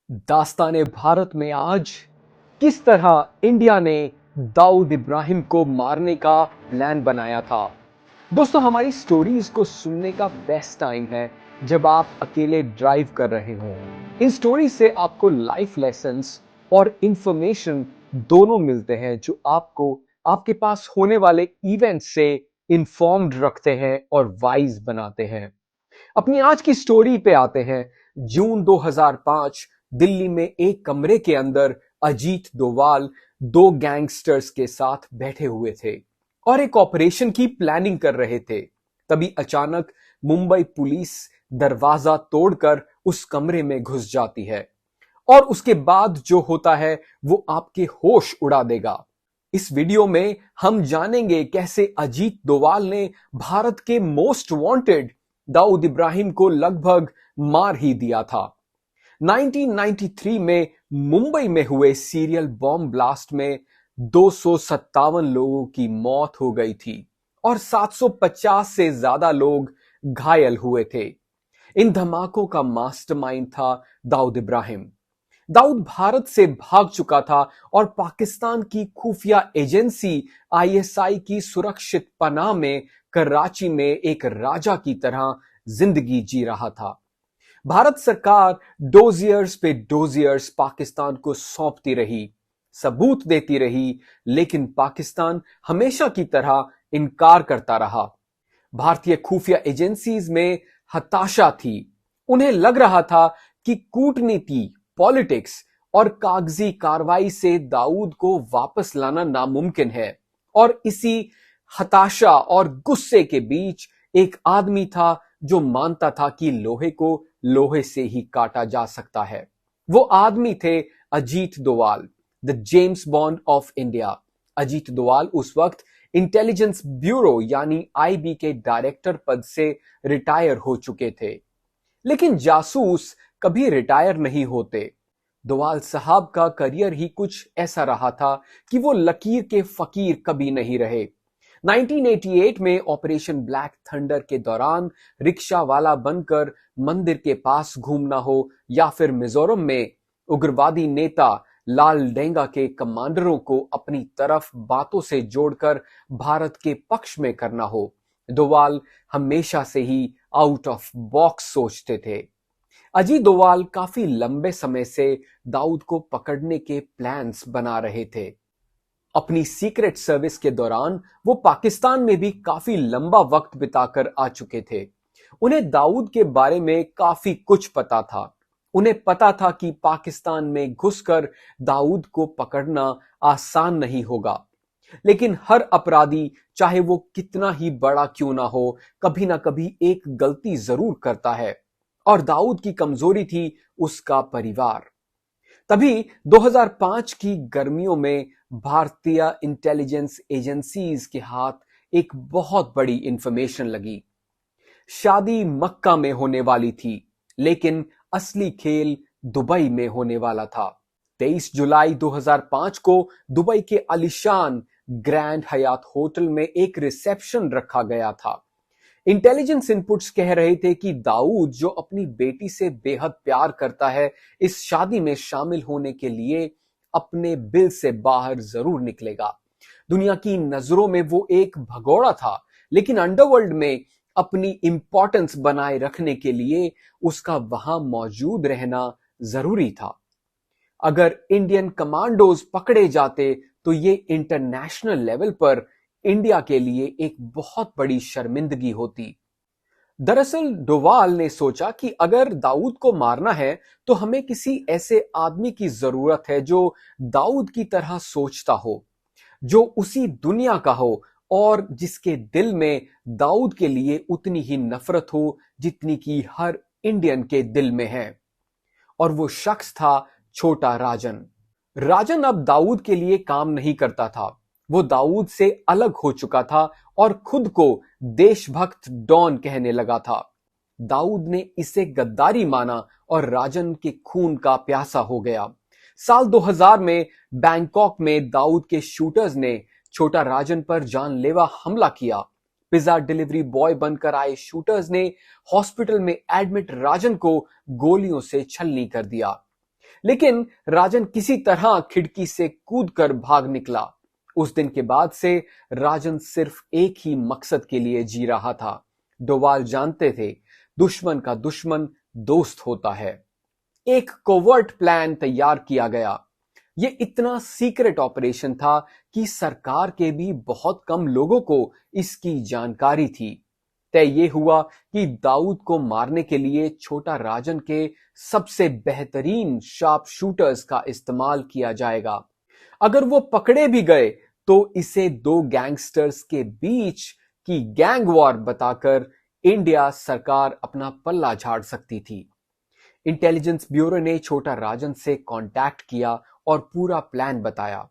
दास्ताने भारत में आज किस तरह इंडिया ने दाऊद इब्राहिम को मारने का प्लान बनाया था। दोस्तों, हमारी स्टोरीज को सुनने का बेस्ट टाइम है जब आप अकेले ड्राइव कर रहे हो। इन स्टोरी से आपको लाइफ लेसन्स और इंफॉर्मेशन दोनों मिलते हैं जो आपको आपके पास होने वाले इवेंट से इंफॉर्म्ड रखते हैं और वाइज बनाते हैं। अपनी आज की स्टोरी पे आते हैं। जून 2005 दिल्ली में एक कमरे के अंदर अजीत डोवाल दो गैंगस्टर्स के साथ बैठे हुए थे और एक ऑपरेशन की प्लानिंग कर रहे थे। तभी अचानक मुंबई पुलिस दरवाजा तोड़कर उस कमरे में घुस जाती है और उसके बाद जो होता है वो आपके होश उड़ा देगा। इस वीडियो में हम जानेंगे कैसे अजीत डोवाल ने भारत के मोस्ट वांटेड दाऊद इब्राहिम को लगभग मार ही दिया था। 1993 में मुंबई में हुए सीरियल बॉम्ब ब्लास्ट में 257 लोगों की मौत हो गई थी और 750 से ज्यादा लोग घायल हुए थे। इन धमाकों का मास्टरमाइंड था दाऊद इब्राहिम। दाऊद भारत से भाग चुका था और पाकिस्तान की खुफिया एजेंसी आईएसआई की सुरक्षित पनाह में कराची में एक राजा की तरह जिंदगी जी रहा था। भारत सरकार डोजियर्स पे डोजियर्स पाकिस्तान को सौंपती रही, सबूत देती रही, लेकिन पाकिस्तान हमेशा की तरह इनकार करता रहा। भारतीय खुफिया एजेंसीज में हताशा थी। उन्हें लग रहा था कि कूटनीति, पॉलिटिक्स और कागजी कार्रवाई से दाऊद को वापस लाना नामुमकिन है। और इसी हताशा और गुस्से के बीच एक आदमी था जो मानता था कि लोहे को लोहे से ही काटा जा सकता है। वो आदमी थे Ajit Doval, the James bond of India. Ajit Doval उस वक्त इंटेलिजेंस ब्यूरो यानी आईबी के डायरेक्टर पद से रिटायर हो चुके थे। लेकिन जासूस कभी रिटायर नहीं होते। डोवाल साहब का करियर ही कुछ ऐसा रहा था कि वो लकीर के फकीर कभी नहीं रहे। 1988 में ऑपरेशन ब्लैक थंडर के दौरान रिक्शा वाला बनकर मंदिर के पास घूमना हो या फिर मिजोरम में उग्रवादी नेता लाल डेंगा के कमांडरों को अपनी तरफ बातों से जोड़कर भारत के पक्ष में करना हो, डोवाल हमेशा से ही आउट ऑफ बॉक्स सोचते थे। अजीत डोवाल काफी लंबे समय से दाऊद को पकड़ने के प्लान्स बना रहे थे। अपनी सीक्रेट सर्विस के दौरान वो पाकिस्तान में भी काफी लंबा वक्त बिताकर आ चुके थे। उन्हें दाऊद के बारे में काफी कुछ पता था। उन्हें पता था कि पाकिस्तान में घुसकर दाऊद को पकड़ना आसान नहीं होगा, लेकिन हर अपराधी, चाहे वो कितना ही बड़ा क्यों ना हो, कभी ना कभी एक गलती जरूर करता है और दाऊद की कमजोरी थी उसका परिवार। तभी 2005 की गर्मियों में भारतीय इंटेलिजेंस एजेंसीज के हाथ एक बहुत बड़ी इंफॉर्मेशन लगी। शादी मक्का में होने वाली थी, लेकिन असली खेल दुबई में होने वाला था। 23 जुलाई 2005 को दुबई के आलीशान ग्रैंड हयात होटल में एक रिसेप्शन रखा गया था। इंटेलिजेंस इनपुट्स कह रहे थे कि दाऊद, जो अपनी बेटी से बेहद प्यार करता है, इस शादी में शामिल होने के लिए अपने बिल से बाहर जरूर निकलेगा। दुनिया की नजरों में वो एक भगोड़ा था, लेकिन अंडरवर्ल्ड में अपनी इंपॉर्टेंस बनाए रखने के लिए उसका वहां मौजूद रहना जरूरी था। अगर इंडियन कमांडोज पकड़े जाते तो ये इंटरनेशनल लेवल पर इंडिया के लिए एक बहुत बड़ी शर्मिंदगी होती। दरअसल डोवाल ने सोचा कि अगर दाऊद को मारना है तो हमें किसी ऐसे आदमी की जरूरत है जो दाऊद की तरह सोचता हो, जो उसी दुनिया का हो और जिसके दिल में दाऊद के लिए उतनी ही नफरत हो जितनी कि हर इंडियन के दिल में है। और वो शख्स था छोटा राजन। राजन अब दाऊद के लिए काम नहीं करता था। वो दाऊद से अलग हो चुका था और खुद को देशभक्त डॉन कहने लगा था। दाऊद ने इसे गद्दारी माना और राजन के खून का प्यासा हो गया। साल 2000 में बैंकॉक में दाऊद के शूटर्स ने छोटा राजन पर जानलेवा हमला किया। पिज्जा डिलीवरी बॉय बनकर आए शूटर्स ने हॉस्पिटल में एडमिट राजन को गोलियों से छलनी कर दिया। लेकिन राजन किसी तरह खिड़की से कूदकर भाग निकला। उस दिन के बाद से राजन सिर्फ एक ही मकसद के लिए जी रहा था। डोवाल जानते थे, दुश्मन का दुश्मन दोस्त होता है। एक कोवर्ट प्लान तैयार किया गया। ये इतना सीक्रेट ऑपरेशन था कि सरकार के भी बहुत कम लोगों को इसकी जानकारी थी। तय ये हुआ कि दाऊद को मारने के लिए छोटा राजन के सबसे बेहतरीन शार्प शूटर्स का इस्तेमाल किया जाएगा। अगर वो पकड़े भी गए तो इसे दो गैंगस्टर्स के बीच की गैंग वॉर बताकर इंडिया सरकार अपना पल्ला झाड़ सकती थी। इंटेलिजेंस ब्यूरो ने छोटा राजन से कांटेक्ट किया और पूरा प्लान बताया।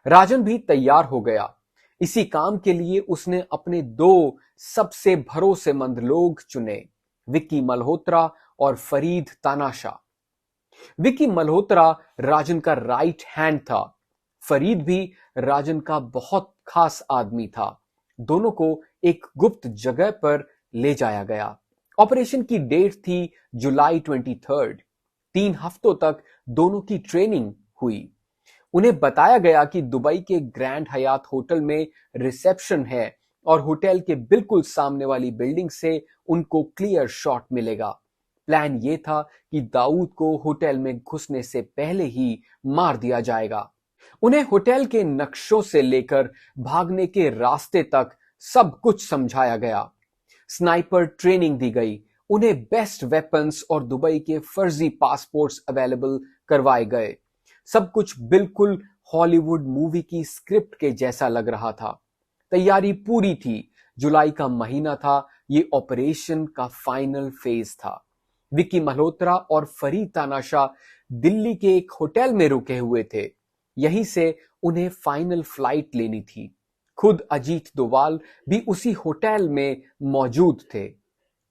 राजन भी तैयार हो गया। इसी काम के लिए उसने अपने दो सबसे भरोसेमंद लोग चुने, विक्की मल्होत्रा और फरीद तानाशाह। विक्की मल्होत्रा राजन का राइट हैंड था। फरीद भी राजन का बहुत खास आदमी था। दोनों को एक गुप्त जगह पर ले जाया गया। ऑपरेशन की डेट थी जुलाई 23। 3 हफ्तों तक दोनों की ट्रेनिंग हुई। उन्हें बताया गया कि दुबई के ग्रैंड हयात होटल में रिसेप्शन है और होटल के बिल्कुल सामने वाली बिल्डिंग से उनको क्लियर शॉट मिलेगा। प्लान ये था कि दाऊद को होटल में घुसने से पहले ही मार दिया जाएगा। उन्हें होटल के नक्शों से लेकर भागने के रास्ते तक सब कुछ समझाया गया। स्नाइपर ट्रेनिंग दी गई। उन्हें बेस्ट वेपन्स और दुबई के फर्जी पासपोर्ट्स अवेलेबल करवाए गए। सब कुछ बिल्कुल हॉलीवुड मूवी की स्क्रिप्ट के जैसा लग रहा था। तैयारी पूरी थी। जुलाई का महीना था। ये ऑपरेशन का फाइनल फेज था। विक्की मल्होत्रा और फरीद तानाशाह दिल्ली के एक होटल में रुके हुए थे। यहीं से उन्हें फाइनल फ्लाइट लेनी थी। खुद अजीत डोवाल भी उसी होटल में मौजूद थे।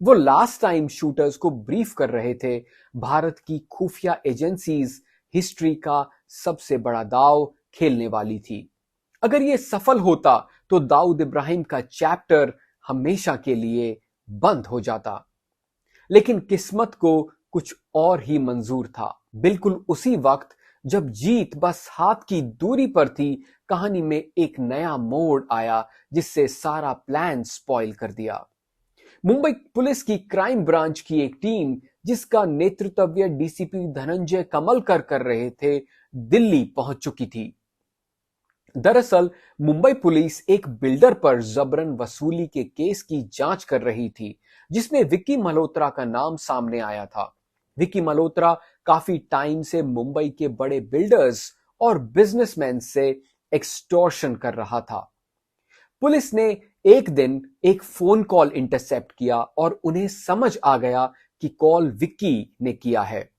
वो लास्ट टाइम शूटर्स को ब्रीफ कर रहे थे। भारत की खुफिया एजेंसीज हिस्ट्री का सबसे बड़ा दाव खेलने वाली थी। अगर ये सफल होता तो दाऊद इब्राहिम का चैप्टर हमेशा के लिए बंद हो जाता। लेकिन किस्मत को कुछ और ही मंजूर था। बिल्कुल उसी वक्त जब जीत बस हाथ की दूरी पर थी, कहानी में एक नया मोड़ आया जिससे सारा प्लान स्पॉइल कर दिया। मुंबई पुलिस की क्राइम ब्रांच की एक टीम, जिसका नेतृत्व डीसीपी धनंजय कमलकर कर रहे थे, दिल्ली पहुंच चुकी थी। दरअसल मुंबई पुलिस एक बिल्डर पर जबरन वसूली के केस की जांच कर रही थी, जिसमें विक्की मल्होत्रा का नाम सामने आया था। विक्की मल्होत्रा काफी टाइम से मुंबई के बड़े बिल्डर्स और बिजनेसमैन से एक्सटॉर्शन कर रहा था। पुलिस ने एक दिन एक फोन कॉल इंटरसेप्ट किया और उन्हें समझ आ गया कि कॉल विक्की ने किया है।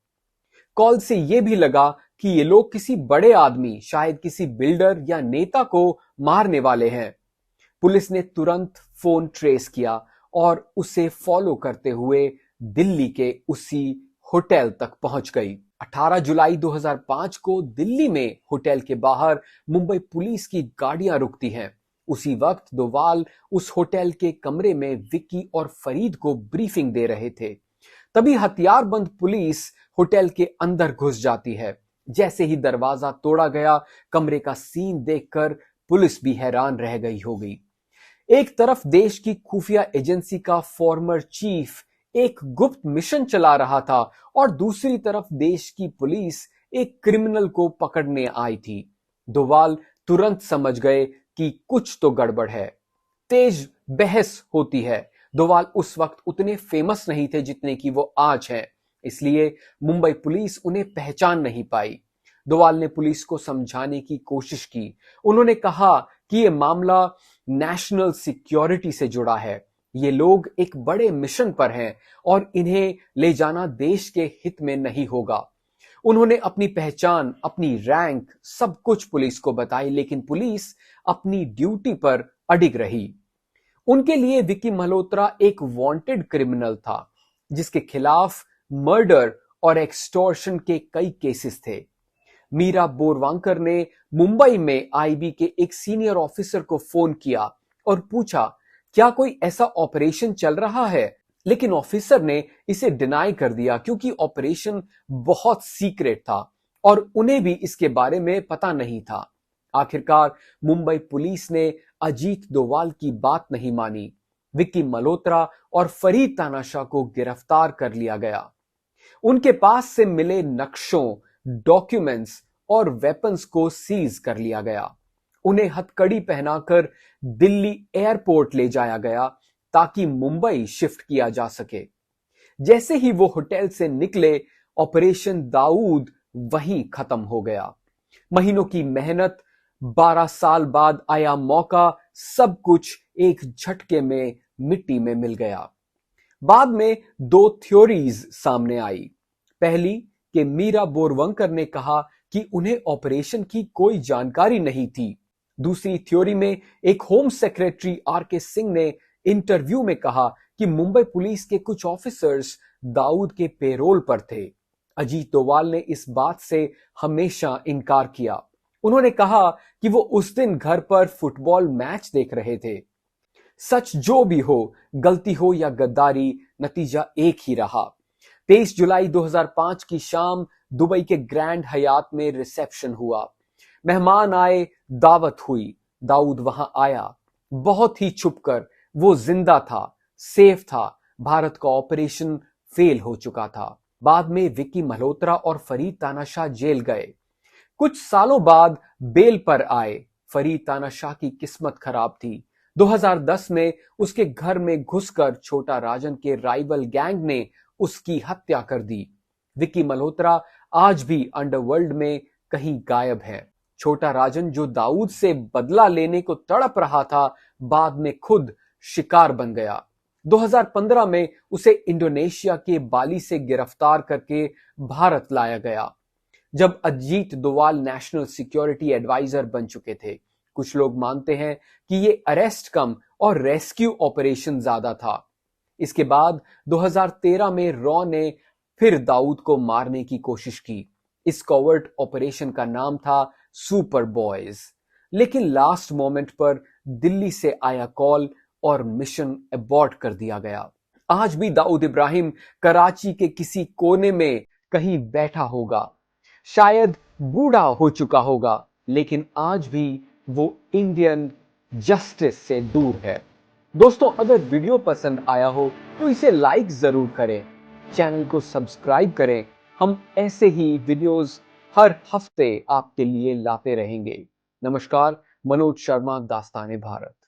कॉल से यह भी लगा कि ये लोग किसी बड़े आदमी, शायद किसी बिल्डर या नेता को मारने वाले हैं। पुलिस ने तुरंत फोन ट्रेस किया और उसे फॉलो करते हुए दिल्ली के उसी होटल तक पहुंच गई। 18 जुलाई 2005 को दिल्ली में होटल के बाहर मुंबई पुलिस की गाड़ियां रुकती हैं। उसी वक्त डोवाल उस होटल के कमरे में विक्की और फरीद को ब्रीफिंग दे रहे थे। तभी हथियारबंद पुलिस होटल के अंदर घुस जाती है। जैसे ही दरवाजा तोड़ा गया, कमरे का सीन देखकर पुलिस भी हैरान रह गई होगी। एक तरफ देश की खुफिया एजेंसी का फॉर्मर चीफ एक गुप्त मिशन चला रहा था और दूसरी तरफ देश की पुलिस एक क्रिमिनल को पकड़ने आई थी। डोवाल तुरंत समझ गए कि कुछ तो गड़बड़ है। तेज बहस होती है। डोवाल उस वक्त उतने फेमस नहीं थे जितने कि वो आज हैं, इसलिए मुंबई पुलिस उन्हें पहचान नहीं पाई। डोवाल ने पुलिस को समझाने की कोशिश की। उन्होंने कहा कि यह मामला नेशनल सिक्योरिटी से जुड़ा है। ये लोग एक बड़े मिशन पर हैं और इन्हें ले जाना देश के हित में नहीं होगा। उन्होंने अपनी पहचान, अपनी रैंक, सब कुछ पुलिस को बताई, लेकिन पुलिस अपनी ड्यूटी पर अडिग रही। उनके लिए विक्की मल्होत्रा एक वांटेड क्रिमिनल था, जिसके खिलाफ मर्डर और एक्सटॉर्शन के कई केसेस थे। मीरा बोरवांकर ने मुंबई में आईबी के एक सीनियर ऑफिसर को फोन किया और पूछा, क्या कोई ऐसा ऑपरेशन चल रहा है लेकिन ऑफिसर ने इसे डिनाई कर दिया क्योंकि ऑपरेशन बहुत सीक्रेट था और उन्हें भी इसके बारे में पता नहीं था। आखिरकार मुंबई पुलिस ने अजीत डोवाल की बात नहीं मानी। विक्की मल्होत्रा और फरीद तानाशाह को गिरफ्तार कर लिया गया। उनके पास से मिले नक्शों, डॉक्यूमेंट्स और वेपन्स को सीज कर लिया गया। उन्हें हथकड़ी पहनाकर दिल्ली एयरपोर्ट ले जाया गया ताकि मुंबई शिफ्ट किया जा सके। जैसे ही वो होटल से निकले, ऑपरेशन दाऊद वहीं खत्म हो गया। महीनों की मेहनत, 12 साल बाद आया मौका, सब कुछ एक झटके में मिट्टी में मिल गया। बाद में दो थ्योरीज सामने आई। पहली कि मीरा बोरवंकर ने कहा कि उन्हें ऑपरेशन की कोई जानकारी नहीं थी। दूसरी थ्योरी में एक होम सेक्रेटरी आर.के. सिंह ने इंटरव्यू में कहा कि मुंबई पुलिस के कुछ ऑफिसर्स दाऊद के पेरोल पर थे। अजीत डोवाल ने इस बात से हमेशा इनकार किया। उन्होंने कहा कि वो उस दिन घर पर फुटबॉल मैच देख रहे थे। सच जो भी हो, गलती हो या गद्दारी, नतीजा एक ही रहा। 23 जुलाई 2005 की शाम दुबई के ग्रैंड हयात में रिसेप्शन हुआ। मेहमान आए, दावत हुई। दाऊद वहां आया, बहुत ही छुपकर। वो जिंदा था, सेफ था। भारत का ऑपरेशन फेल हो चुका था। बाद में विक्की मल्होत्रा और फरीद तानाशाह जेल गए। कुछ सालों बाद बेल पर आए। फरीद तानाशाह की किस्मत खराब थी। 2010 में उसके घर में घुसकर छोटा राजन के राइवल गैंग ने उसकी हत्या कर दी। विक्की मल्होत्रा आज भी अंडरवर्ल्ड में कहीं गायब है। छोटा राजन, जो दाऊद से बदला लेने को तड़प रहा था, बाद में खुद शिकार बन गया। 2015 में उसे इंडोनेशिया के बाली से गिरफ्तार करके भारत लाया गया, जब Ajit Doval national security adviser बन चुके थे। कुछ लोग मानते हैं कि ये अरेस्ट कम और रेस्क्यू ऑपरेशन ज्यादा था। इसके बाद 2013 में रॉ ने फिर दाऊद को मारने की कोशिश की। इस कॉवर्ट ऑपरेशन का नाम था सुपर बॉयज। लेकिन लास्ट मोमेंट पर दिल्ली से आया कॉल और मिशन अबॉर्ट कर दिया गया। आज भी दाऊद इब्राहिम कराची के किसी कोने में कहीं बैठा होगा, शायद बूढ़ा हो चुका होगा, लेकिन आज भी वो इंडियन जस्टिस से दूर है। दोस्तों, अगर वीडियो पसंद आया हो तो इसे लाइक जरूर करें, चैनल को सब्सक्राइब करें। हम ऐसे ही वीडियोस हर हफ्ते आपके लिए लाते रहेंगे। नमस्कार, मनोज शर्मा, दास्तान-ए-भारत।